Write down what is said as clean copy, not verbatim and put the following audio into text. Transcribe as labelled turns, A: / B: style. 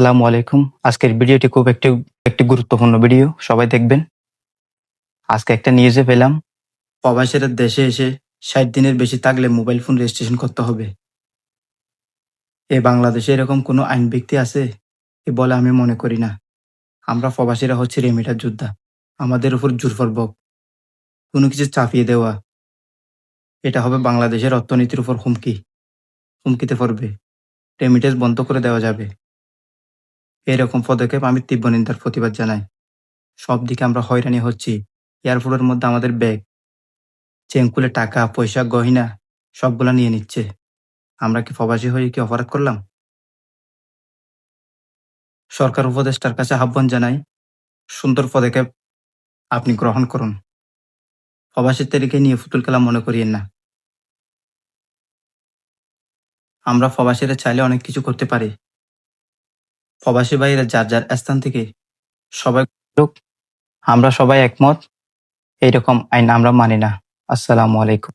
A: আসসালামু আলাইকুম। আজকের ভিডিওটি খুব একটি গুরুত্বপূর্ণ ভিডিও। সবাই দেখবেন। আজকে একটা নিউজে পেলাম, প্রবাসীরা দেশে এসে ৬০ দিনের বেশি থাকলে মোবাইল ফোন রেজিস্ট্রেশন করতে হবে। বাংলাদেশে এরকম কোনো আইন ব্যক্তি আছে? বলে আমি মনে করি না। আমরা প্রবাসীরা হচ্ছে রেমিটার যোদ্ধা। আমাদের উপর জোরপূর্বক কোনো কিছু চাপিয়ে দেওয়া, এটা হবে বাংলাদেশের অর্থনীতির উপর হুমকিতে পড়বে। রেমিটেন্স বন্ধ করে দেওয়া যাবে। এরকম পদক্ষেপ আমি তীব্র নিন্দার প্রতিবাদ জানাই। সব দিকে আমরা হয়রানি হচ্ছি। এয়ারপোর্টের মধ্যে আমাদের ব্যাগ, চেন খুলে টাকা, পয়সা, গয়না সবগুলা নিয়ে নিচ্ছে। আমরা কি প্রবাসী হয়ে কি অপরাধ করলাম? সরকার উপদেষ্টার কাছে আহ্বান জানাই, সুন্দর পদক্ষেপ আপনি গ্রহণ করুন। প্রবাসীদেরকে নিয়ে পুতুল খেলা মনে করিয়েন না। আমরা প্রবাসীরা চাইলে অনেক কিছু করতে পারি। প্রবাসী ভাইয়েরা যার যার স্থান থেকে সবাই করুক। আমরা সবাই একমত। এইরকম আইন আমরা মানি না। আসসালামু আলাইকুম।